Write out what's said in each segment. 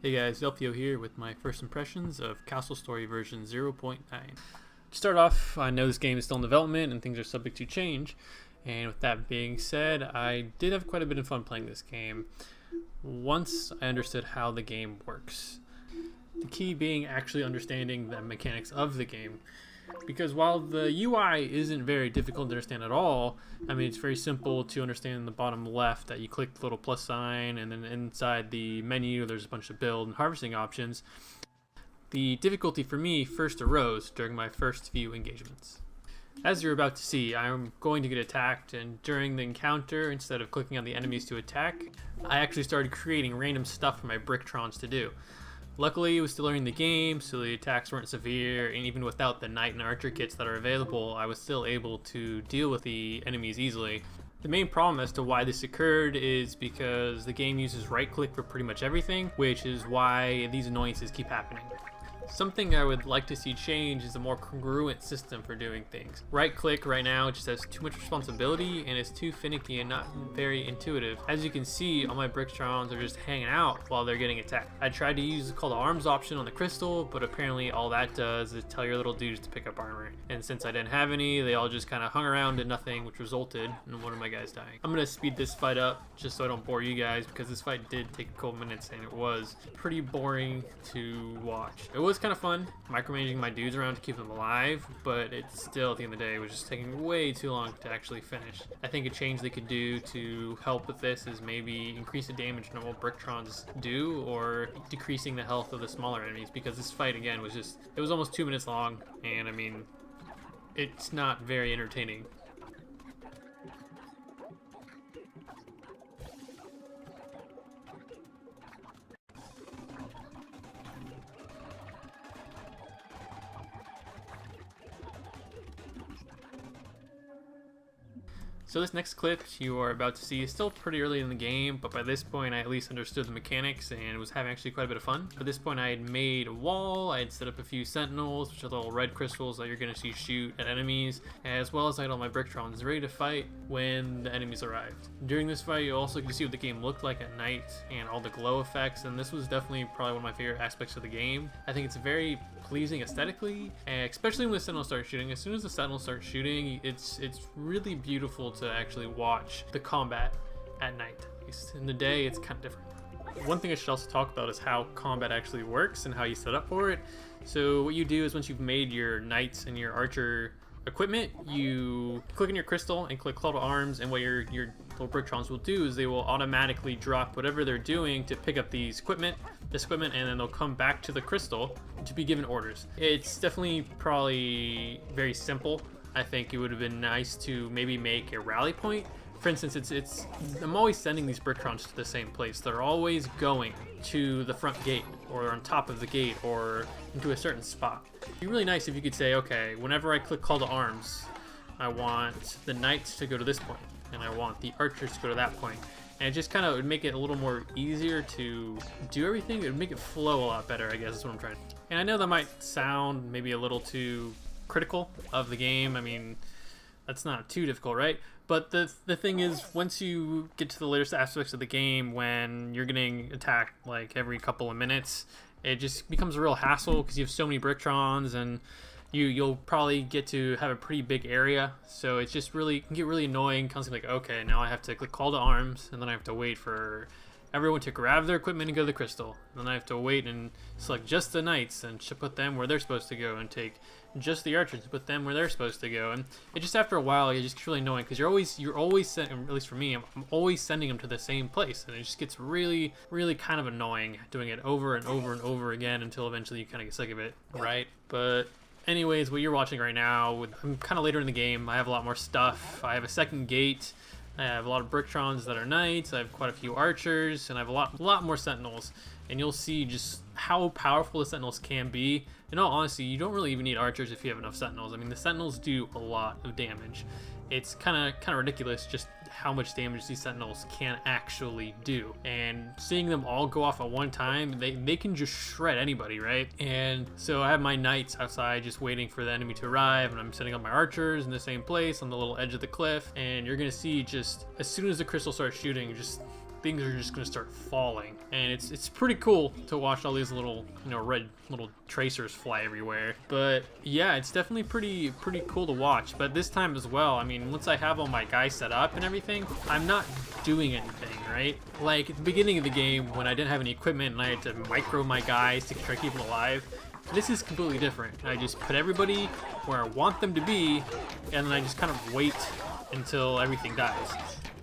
Hey guys, Delphio here with my first impressions of Castle Story version 0.9. To start off, I know this game is still in development and things are subject to change, and with that being said, I did have quite a bit of fun playing this game once I understood how the game works. The key being actually understanding the mechanics of the game. Because while the UI isn't very difficult to understand at all, I mean, it's very simple to understand in the bottom left that you click the little plus sign, and then inside the menu there's a bunch of build and harvesting options. The difficulty for me first arose during my first few engagements. As you're about to see, I'm going to get attacked, and during the encounter, instead of clicking on the enemies to attack, I actually started creating random stuff for my Bricktrons to do. Luckily, it was still early in the game, so the attacks weren't severe, and even without the Knight and Archer kits that are available, I was still able to deal with the enemies easily. The main problem as to why this occurred is because the game uses right-click for pretty much everything, which is why these annoyances keep happening. Something I would like to see change is a more congruent system for doing things. Right-click right now just has too much responsibility and is too finicky and not very intuitive. As you can see, all my Bricktrons are just hanging out while they're getting attacked. I tried to use the call to arms option on the crystal, but apparently all that does is tell your little dudes to pick up armor. And since I didn't have any, they all just kind of hung around and nothing, which resulted in one of my guys dying. I'm gonna speed this fight up just so I don't bore you guys, because this fight did take a couple minutes and it was pretty boring to watch. It was kind of fun micromanaging my dudes around to keep them alive, but it still at the end of the day was just taking way too long to actually finish. I think a change they could do to help with this is maybe increase the damage normal Bricktrons do, or decreasing the health of the smaller enemies, because this fight again was just, it was almost 2 minutes long, and I mean, it's not very entertaining. So this next clip you are about to see is still pretty early in the game, but by this point I at least understood the mechanics and was having actually quite a bit of fun. At this point I had made a wall, I had set up a few sentinels, which are little red crystals that you're going to see shoot at enemies, as well as I had all my Bricktrons ready to fight when the enemies arrived. During this fight you also get to see what the game looked like at night and all the glow effects, and this was definitely probably one of my favorite aspects of the game. I think it's very pleasing aesthetically, and especially when the sentinels start shooting. As soon as the sentinels start shooting, it's really beautiful to actually watch the combat at night. At least in the day it's kind of different. One thing I should also talk about is how combat actually works and how you set up for it. So what you do is once you've made your knights and your archer equipment, you click on your crystal and click call to arms, and what your little Bricktrons will do is they will automatically drop whatever they're doing to pick up this equipment, and then they'll come back to the crystal to be given orders. It's definitely probably very simple. I think it would have been nice to maybe make a rally point. For instance, I'm always sending these Bricktrons to the same place. They're always going to the front gate, or on top of the gate, or into a certain spot. It'd be really nice if you could say, okay, whenever I click call to arms, I want the knights to go to this point, and I want the archers to go to that point. And it just kind of would make it a little more easier to do everything. It would make it flow a lot better, I guess is what I'm trying to. And I know that might sound maybe a little too critical of the game. I mean, that's not too difficult, right? But the thing is, once you get to the latest aspects of the game, when you're getting attacked like every couple of minutes, it just becomes a real hassle because you have so many Bricktrons, and you'll probably get to have a pretty big area. So it's just really, can get really annoying. Constantly like, okay, now I have to click call to arms, and then I have to wait for everyone to grab their equipment and go to the crystal. And then I have to wait and select just the knights and to put them where they're supposed to go, and take just the archers to put them where they're supposed to go. And it just, after a while, it just gets really annoying because you're always sending, at least for me, I'm always sending them to the same place, and it just gets really kind of annoying doing it over and over and over again until eventually you kind of get sick of it, right? But anyways, what you're watching right now, I'm kind of later in the game. I have a lot more stuff. I have a second gate. I have a lot of Bricktrons that are knights. I have quite a few archers, and I have a lot more sentinels. And you'll see just how powerful the sentinels can be. In all honesty, you don't really even need archers if you have enough sentinels. I mean, the sentinels do a lot of damage. It's kind of ridiculous just how much damage these sentinels can actually do. And seeing them all go off at one time, they can just shred anybody, right? And so I have my knights outside just waiting for the enemy to arrive, and I'm setting up my archers in the same place on the little edge of the cliff. And you're gonna see, just as soon as the crystal starts shooting, just things are just gonna start falling, and it's pretty cool to watch all these little, you know, red little tracers fly everywhere. But yeah, it's definitely pretty cool to watch. But this time as well, I mean, once I have all my guys set up and everything, I'm not doing anything, right? Like at the beginning of the game when I didn't have any equipment and I had to micro my guys to try to keep them alive, this is completely different. I just put everybody where I want them to be, and then I just kind of wait until everything dies.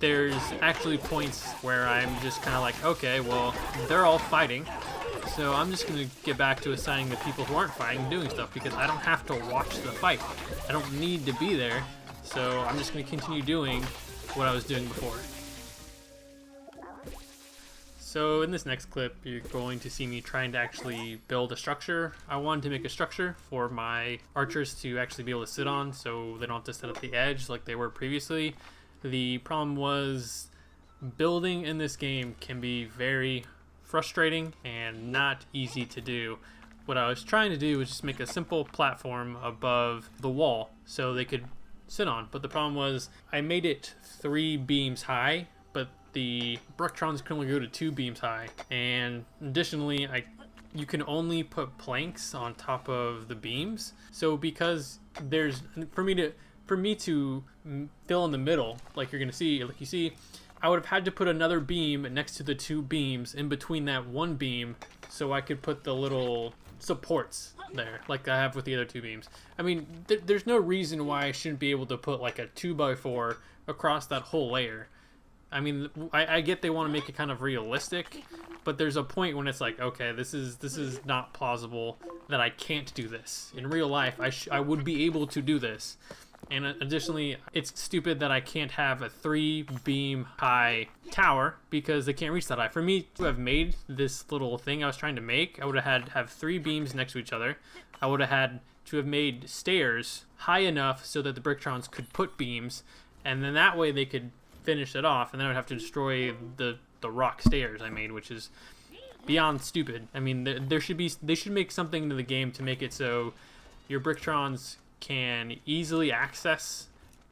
There's actually points where I'm just kind of like, okay, well, they're all fighting, so I'm just going to get back to assigning the people who aren't fighting doing stuff, because I don't have to watch the fight. I don't need to be there, so I'm just going to continue doing what I was doing before. So in this next clip, you're going to see me trying to actually build a structure. I wanted to make a structure for my archers to actually be able to sit on, so they don't have to sit at the edge like they were previously. The problem was building in this game can be very frustrating and not easy to do. What I was trying to do was just make a simple platform above the wall so they could sit on. But the problem was I made it 3 beams high, but the Brictrons can only go to 2 beams high. And additionally, you can only put planks on top of the beams. So because there's, for me to fill in the middle, like you see, I would have had to put another beam next to the 2 beams in between that 1 beam, so I could put the little supports there, like I have with the other 2 beams. I mean, there's no reason why I shouldn't be able to put like a 2x4 across that whole layer. I mean, I get they want to make it kind of realistic, but there's a point when it's like, okay, this is not plausible that I can't do this. In real life, I would be able to do this. And additionally, it's stupid that I can't have a 3 beam high tower because they can't reach that high. For me to have made this little thing I was trying to make, I would have had to have 3 beams next to each other. I would have had to have made stairs high enough so that the Brictrons could put beams, and then that way they could finish it off, and then I would have to destroy the rock stairs I made, which is beyond stupid. I mean, they should make something to the game to make it so your Brictrons can easily access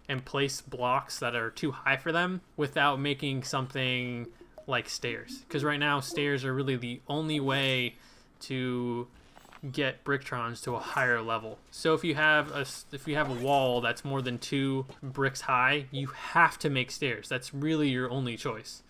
and place blocks that are too high for them without making something like stairs. Because right now, stairs are really the only way to get Brictrons to a higher level. So if you have a wall that's more than 2 bricks high, you have to make stairs. That's really your only choice.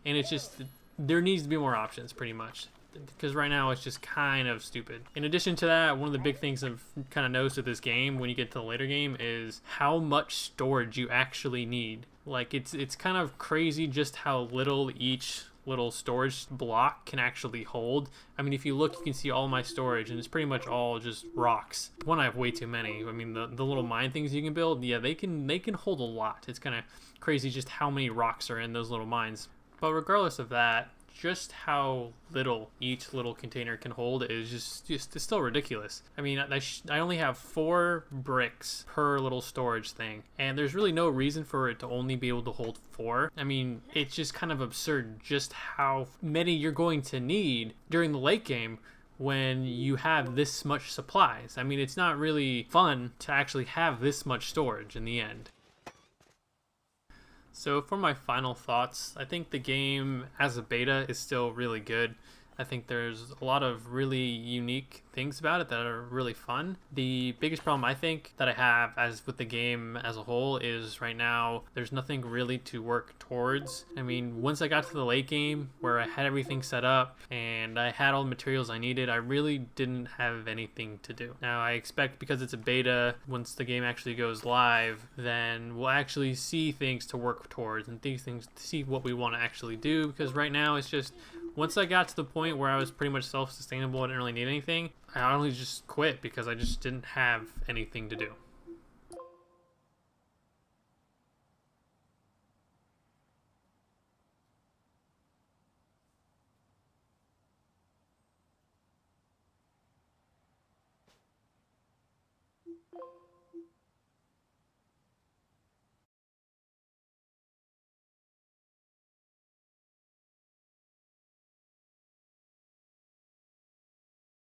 And it's just, there needs to be more options pretty much, because right now it's just kind of stupid. In addition to that, one of the big things I've kind of noticed with this game when you get to the later game is how much storage you actually need. Like it's kind of crazy just how little each little storage block can actually hold. I mean, if you look, you can see all my storage, and it's pretty much all just rocks. One, I have way too many. I mean, the little mine things you can build, yeah, they can hold a lot. It's kind of crazy just how many rocks are in those little mines. But regardless of that, just how little each little container can hold is just it's still ridiculous. I mean, I only have 4 bricks per little storage thing, and there's really no reason for it to only be able to hold 4. I mean, it's just kind of absurd just how many you're going to need during the late game when you have this much supplies. I mean, it's not really fun to actually have this much storage in the end. So for my final thoughts, I think the game as a beta is still really good. I think there's a lot of really unique things about it that are really fun. The biggest problem I think that I have as with the game as a whole is right now there's nothing really to work towards. I mean, once I got to the late game where I had everything set up and I had all the materials I needed, I really didn't have anything to do. Now I expect, because it's a beta, once the game actually goes live, then we'll actually see things to work towards and things to see what we want to actually do, because right now it's just, once I got to the point where I was pretty much self-sustainable, I didn't really need anything, I honestly just quit because I just didn't have anything to do.